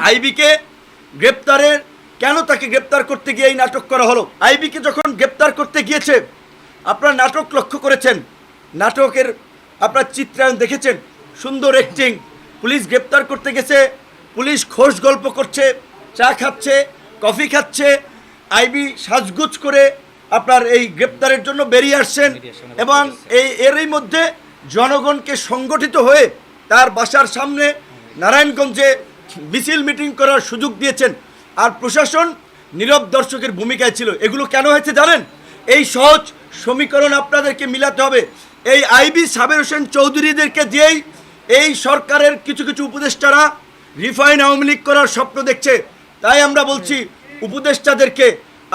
আইবিকে গ্রেপ্তারের কেন তাকে গ্রেপ্তার করতে গিয়ে এই নাটক করা হলো? আইবিকে যখন গ্রেপ্তার করতে গিয়েছে, আপনারা নাটক লক্ষ্য করেছেন, নাটকের আপনার চিত্রায়ন দেখেছেন, সুন্দর অ্যাক্টিং। পুলিশ গ্রেপ্তার করতে গেছে, পুলিশ খোশ গল্প করছে, চা খাচ্ছে, কফি খাচ্ছে, আইবি সাজগুজ করে আপনার এই গ্রেপ্তারের জন্য বেরিয়ে আসছেন এবং এরই মধ্যে জনগণকে সংগঠিত হয়ে তার বাসার সামনে নারায়ণগঞ্জে মিছিল মিটিং করার সুযোগ দিয়েছেন। আর প্রশাসন নীরব দর্শকের ভূমিকায় ছিল। এগুলো কেন হয়েছে জানেন? এই সহজ সমীকরণ আপনাদেরকে মিলাতে হবে। এই আইবি সাবের হোসেন চৌধুরীদেরকে দিয়েই এই সরকারের কিছু কিছু উপদেষ্টারা রিফাইন আওয়ামী লীগ করার স্বপ্ন দেখছে। তাই আমরা বলছি উপদেষ্টাদেরকে,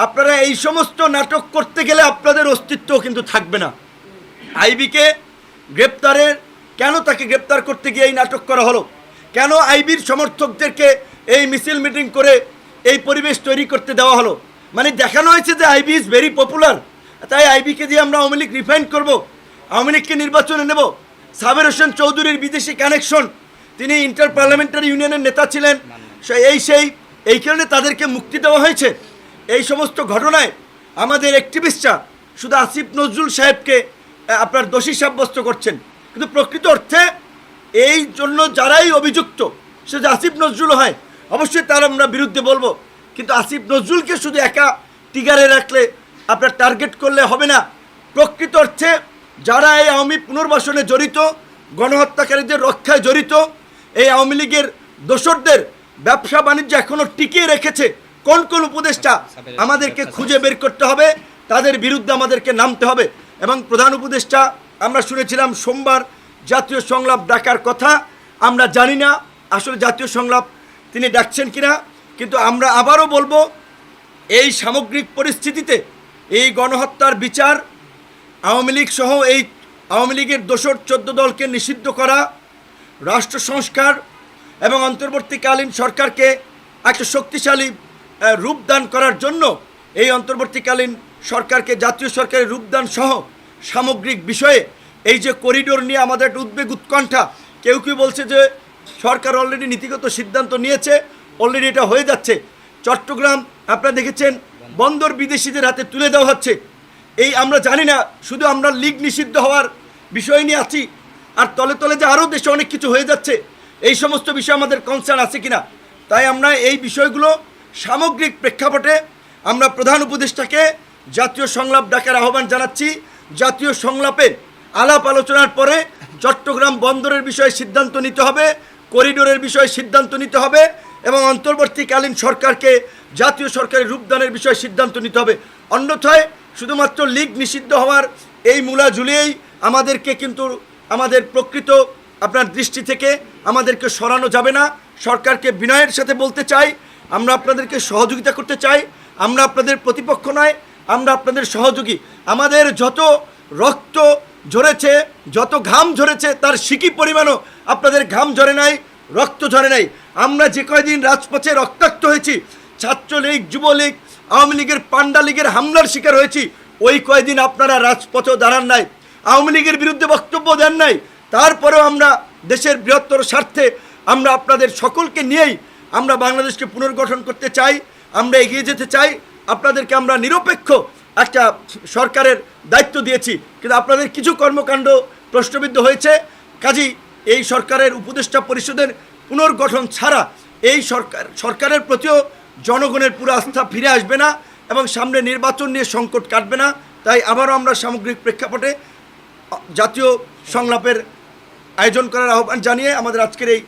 আপনারা এই সমস্ত নাটক করতে গেলে আপনাদের অস্তিত্ব কিন্তু থাকবে না। আইবিকে গ্রেপ্তারের কেন তাকে গ্রেপ্তার করতে গিয়ে এই নাটক করা হলো? কেন আইবির সমর্থকদেরকে এই মিছিল মিটিং করে এই পরিবেশ তৈরি করতে দেওয়া হলো? মানে দেখানো হয়েছে যে আইবি ইজ ভেরি পপুলার, তাই আইবিকে দিয়ে আমরা আওয়ামী লীগ রিফাইন করবো, আওয়ামী লীগকে নির্বাচনে নেব। সাবের হোসেন চৌধুরীর বিদেশি কানেকশন, তিনি ইন্টার পার্লামেন্টারি ইউনিয়নের নেতা ছিলেন, এই কারণে তাদেরকে মুক্তি দেওয়া হয়েছে। এই সমস্ত ঘটনায় আমাদের অ্যাক্টিভিস্টরা শুধু আসিফ নজরুল সাহেবকে আপনার দোষী সাব্যস্ত করছেন, কিন্তু প্রকৃত অর্থে এই জন্য যারাই অভিযুক্ত, সে যে আসিফ নজরুল হয়, অবশ্যই তার আমরা বিরুদ্ধে বলবো, কিন্তু আসিফ নজরুলকে শুধু একা টিগারে রাখলে আপনার টার্গেট করলে হবে না। প্রকৃত অর্থে যারা এই আওয়ামী পুনর্বাসনে জড়িত, গণহত্যাকারীদের রক্ষায় জড়িত, এই আওয়ামী লীগের দোসরদের ব্যবসা বাণিজ্য এখনও টিকিয়ে রেখেছে, কোন কোন উপদেষ্টা আমাদেরকে খুঁজে বের করতে হবে, তাদের বিরুদ্ধে আমাদেরকে নামতে হবে। এবং প্রধান উপদেষ্টা আমরা শুনেছিলাম সোমবার জাতীয় সংলাপ ডাকার কথা, আমরা জানি না আসলে জাতীয় সংলাপ তিনি ডাকছেন কিনা, কিন্তু আমরা আবারও বলবো এই সামগ্রিক পরিস্থিতিতে এই গণহত্যার বিচার, আওয়ামী লীগ সহ এই আওয়ামী লীগের দোসর 14 দলকে নিষিদ্ধ করা, রাষ্ট্র সংস্কার এবং অন্তর্বর্তীকালীন সরকারকে একটা শক্তিশালী রূপদান করার জন্য এই অন্তর্বর্তীকালীন সরকারকে জাতীয় সরকারের রূপদান সহ সামগ্রিক বিষয়ে এই যে করিডোর নিয়ে আমাদের একটা উদ্বেগ উৎকণ্ঠা, কেউ কেউ বলছে যে সরকার অলরেডি নীতিগত সিদ্ধান্ত নিয়েছে, অলরেডি এটা হয়ে যাচ্ছে। চট্টগ্রাম আপনারা দেখেছেন বন্দর বিদেশিদের হাতে তুলে দেওয়া হচ্ছে। এই আমরা জানি না শুধু আমরা লীগ নিষিদ্ধ হওয়ার বিষয় নিয়ে আছি, আর তলে তলে যে আরও দেশে অনেক কিছু হয়ে যাচ্ছে, এই সমস্ত বিষয় আমাদের কনসার্ন আছে কিনা। তাই আমরা এই বিষয়গুলো সামগ্রিক প্রেক্ষাপটে আমরা প্রধান উপদেষ্টাকে জাতীয় সংলাপ ডাকার আহ্বান জানাচ্ছি। জাতীয় সংলাপে আলাপ আলোচনার পরে চট্টগ্রাম বন্দরের বিষয়ে সিদ্ধান্ত নিতে হবে, করিডোরের বিষয়ে সিদ্ধান্ত নিতে হবে এবং অন্তর্বর্তীকালীন সরকারকে জাতীয় সরকারের রূপদানের বিষয়ে সিদ্ধান্ত নিতে হবে। অন্যথায় শুধুমাত্র লীগ নিষিদ্ধ হওয়ার এই মূলা ঝুলিয়েই আমাদেরকে কিন্তু আমাদের প্রকৃত আপনার দৃষ্টি থেকে আমাদেরকে সরানো যাবে না। সরকারকে বিনয়ের সাথে বলতে চাই, আমরা আপনাদেরকে সহযোগিতা করতে চাই, আমরা আপনাদের প্রতিপক্ষ নয়, আমরা আপনাদের সহযোগী। আমাদের যত রক্ত ঝরেছে, যত ঘাম ঝরেছে, তার সিকি পরিমাণও আপনাদের ঘাম ঝরে নাই, রক্ত ঝরে নাই। আমরা যে কয়দিন রাজপথে রক্তাক্ত হয়েছি, ছাত্রলীগ, যুবলীগ, আওয়ামী লীগের পান্ডা লীগের হামলার শিকার হয়েছি, ওই কয়দিন আপনারা রাজপথেও দাঁড়ান নাই, আওয়ামী লীগের বিরুদ্ধে বক্তব্য দেন নাই। তারপরেও আমরা দেশের বৃহত্তর স্বার্থে আমরা আপনাদের সকলকে নিয়েই আমরা বাংলাদেশকে পুনর্গঠন করতে চাই, আমরা এগিয়ে যেতে চাই। আপনাদেরকে আমরা নিরপেক্ষ একটা সরকারের দায়িত্ব দিয়েছি, কিন্তু আপনাদের কিছু কর্মকাণ্ড প্রশ্নবিদ্ধ হয়েছে। কাজেই এই সরকারের উপদেষ্টা পরিষদের পুনর্গঠন ছাড়া এই সরকারের প্রতিও জনগণের পুরো আস্থা ফিরে আসবে না এবং সামনে নির্বাচন নিয়ে সংকট কাটবে না। তাই আবারও আমরা সামগ্রিক প্রেক্ষাপটে জাতীয় সংলাপের আয়োজন করার আহ্বান জানিয়ে আমাদের আজকের এই